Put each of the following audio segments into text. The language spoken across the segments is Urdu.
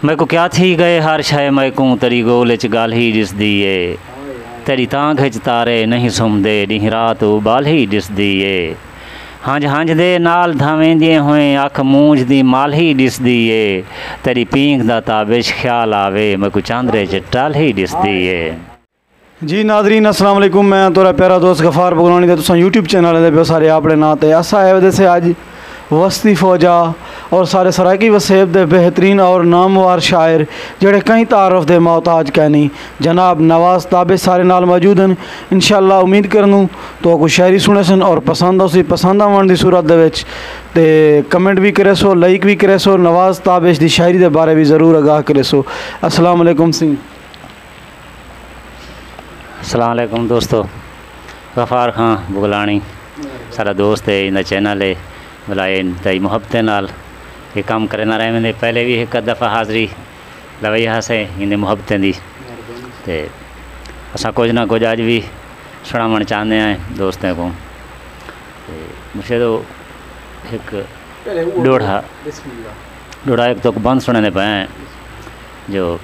میں کو کیا تھی گئے ہر شے میں کو تری گول چ گال ہی ڈس دیے تیری تاں کھچ تارے نہیں سمدے ڈیں رات بال ہی ڈس دیے ہنج ہنج دے نال دھاویں دیے ہوئیں اکھ مونج دی مال ہی ڈس دیے تیری پینک دا تابش خیال آوے میں کو چاندرے چ ٹال ہی ڈس دیے۔ جی ناظرین السلام علیکم، میں تورا پیارا دوست غفار بغلانی تے تساں یوٹیوب چینل دے بہت سارے اپنے نام تے اسا اے وجہ سے اج وسطی فوجا اور سارے سرائکی وسیب دے بہترین اور نامور شاعر جڑے کئی تعارف دے محتاج کہنی جناب نواز تابش سارے نال موجود ہیں۔ انشاءاللہ امید کرنوں تو کوئی شاعری سنے سن اور پسند اسی پسند آون دی صورت دے وچ تے کمنٹ بھی کرے سو، لائک بھی کرے سو، نواز تابش دی شاعری دے بارے بھی ضرور آگاہ کرے سو۔ السلام علیکم سی۔ السلام علیکم دوستو، غفار خان بغلانی سارا دوست ہے، ان چینل ہے بلائے تئی محبت نال یہ کام کرے نہ رہے۔ میں پہلے بھی ایک دفعہ حاضری لوئی سے ان محبتیں دی تے اساں کچھ نہ کچھ اج بھی سناون چاہتے ہیں دوستوں کو۔ مجھے تو ایک ڈوڑا ایک تو بند سننے پہ ہیں جو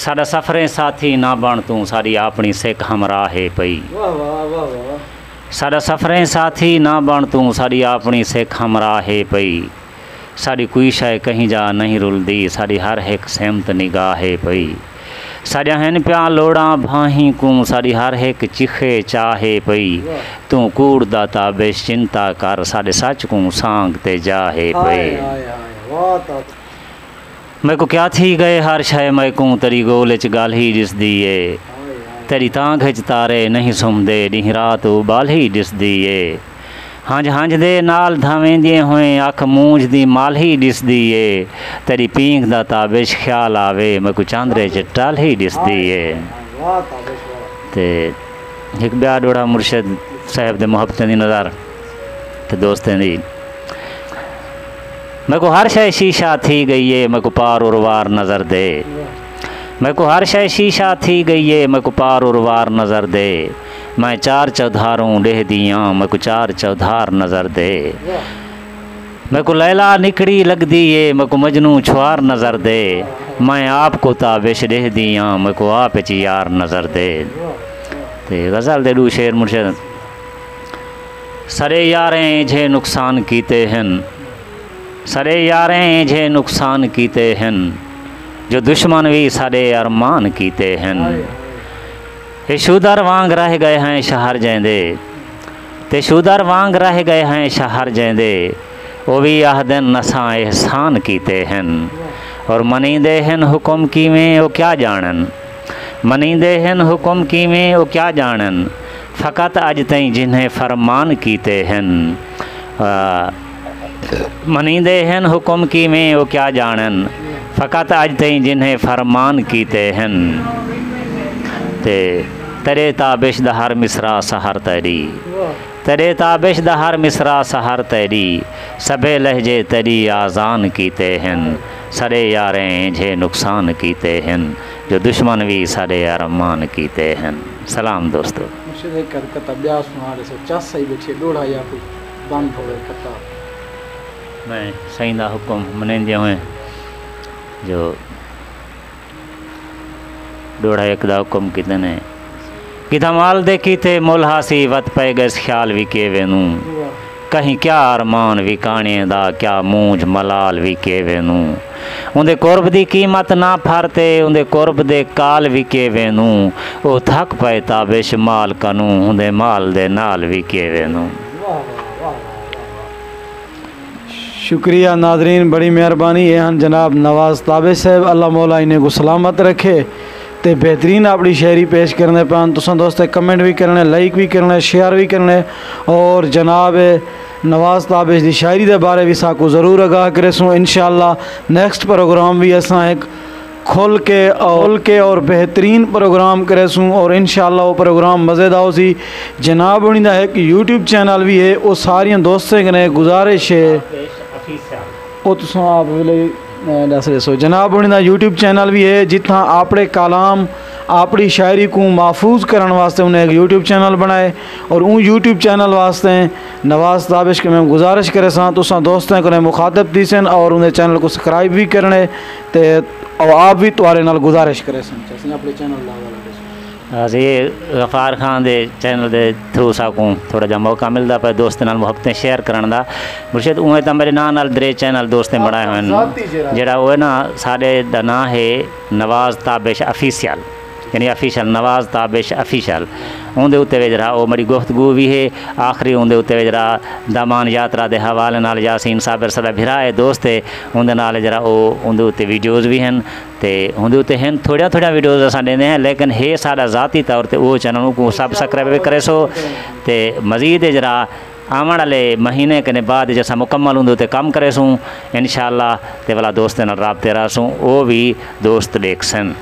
ساڈا سفریں ساتھی نہ بن تو ساری اپنی سکھ ہمراہ ہے پئی، ساڈا سفریں ساتھی نہ بن تو ساری اپنی سکھ ہمراہ ہے پئی، ساری کوئی شے کہیں جا نہیں رلدی ساری ہر ایک سمت نگاہ ہے پئی، ساڈا ہن پیاں لوڑاں بھاہیں کو ساری ہر ایک چیخے چاہے پئی، تو کوڑ دا تابش چنتا کر ساڈے سچ کو سانگ تے جاہے پئی۔ میں کو کیا تھی گئے ہر شے میں کو تری گول چ گال ہی ڈس دیے تیری تاں کھچ تارے نہیں سمدے ڈیں رات بال ہی ڈس دیے ہنج ہنج دے نال دھاویں دیے ہوئیں اکھ مونج دی مال ہی ڈس دیے تیری پینک دا تابش خیال آوے میں کو چاندرے چ ٹال ہی ڈس دیے۔ تے ایک بیا ڈوڑا مرشد صاحب دے محبتیں دی نظر تے دوستیں دی میں کو ہر شے شیشہ تھی گئی ہے میں کو پار وار نظر دے، میں کو ہر شے شیشہ تھی گئی ہے میں کو پار وار نظر دے، میں چار چودھاروں ڈہ دیاں میں کو چار چودھار نظر دے، میں کو لیلا نکڑی لگ دیے میں کو مجنوں چھوار نظر دے، میں آپ کو تابش ڈہ دیاں میں کو آپ چ یار نظر دے۔ تے غزل دے دو شعر مرشد سرے یاریں جھے نقصان کیتے ہیں، سرے یاریں جھے نقصان کیتے ہیں، جو دشمن بھی سارے ارمان کیتے ہیں، یہ شودر وانگ رہ گئے ہیں شہر جیندے، تے شودر وانگ رہ گئے ہیں شہر جیندے، وہ بھی آہدن نساں احسان کیتے ہیں، اور منیندے ہیں حکم کی میں وہ کیا جانن، منیندے ہیں حکم کی میں وہ کیا جانن، فقط اج تئیں جنہیں فرمان کیتے ہیں، منیندے ہیں حکم کی میں وہ کیا جانن، فقط اج تئیں جنہیں فرمان کیتے ہیں، تے تیرے تابش دا ہر مصرع سحر تیری، تیرے تابش دا ہر مصرع سحر تیری، سبے لہجے تیری آزان کیتے ہیں، سرے یاریں جھے نقصان کیتے ہیں، جو دشمن بھی سارے ارمان کیتے ہیں۔ سلام دوستو۔ میں سائیں دا حکم منیندے ہوئے جو ڈوڑا ایک دا حکم کتنے کتا مال دے کیتے ملحاسی وط پہ گس خیال بھی کے وینوں، کہیں کیا ارمان بھی کانے دا کیا مونج ملال بھی کے وینوں، اندے قرب دی قیمت نہ پھرتے اندے قرب دے کال بھی کے وینوں، او تھک پائے تابش مال کنوں اندے مال دے نال بھی کے وینوں۔ شکریہ ناظرین، بڑی مہربانی ہے جناب نواز تابش صاحب، اللہ مولا انہیں کو سلامت رکھے تے بہترین اپنی شاعری پیش کرنے پہ تساں دوست کمنٹ بھی کرنے، لائک بھی کرنے، شیئر بھی کرنے، اور جناب نواز تابش دی شاعری دے بارے بھی ساکو ضرور آگاہ کرے سوں۔ انشاءاللہ نیکسٹ پروگرام بھی اساں ایک کھول کے اور بہترین پروگرام کرے سوں، اور انشاءاللہ وہ پروگرام مزیدار ہو سی۔ جناب انہی دا ایک یوٹیوب چینل بھی ہے، وہ ساریاں دوستیں کنے گزارش ہے وہ تساں آپ دس رہے سو، جناب انہی دا یوٹیوب چینل بھی ہے جتنا اپنے کلام اپنی شاعری کو محفوظ کرنے واسطے انہیں ایک یوٹیوب چینل بنائے اور ان یوٹیوب چینل واسطے نواز تابش کے میں گزارش کرے ساں تو ساں دوستیں کو مخاطب دی سن اور انہیں چینل کو سبسکرائب بھی کرنے تے اور آپ بھی توارے نال گزارش کرے سن اپنے چینل یہ غفار خان دے چینل دے تھرو ساکوں تھوڑا جا موقع ملتا پہ دوست نال محبتیں شیئر کرن دا مرشد اوہیں تا میرے نام نال درے چینل دوستیں بڑھائے ہوئے جڑا وہ نا سارے دا نام ہے نواز تابش افیشیل یعنی افیشل نواز تابش افیشل اندر اتنے وے جرا وہ میری گفتگو بھی ہے آخری اندر اتنے وے جرا دامان یاترا دے حوالے نال یاسین صابر سدا بھرا ہے دوست ہے اندر نال جرا وہ اندر اتنے ویڈیوز بھی ہیں تے اندر اتنے ہیں تھوڑا ویڈیوز اساں دیندے ہیں لیکن ہے سارا ذاتی طور تے وہ چینل کو سبسکرائب کرے سو تے مزید جرا آمن والے مہینے کے بعد جیسا مکمل ہوں تے کام کرے سوں انشاءاللہ تے والا دوست نال رابطے رہا سوں وہ بھی دوست دیکھ سن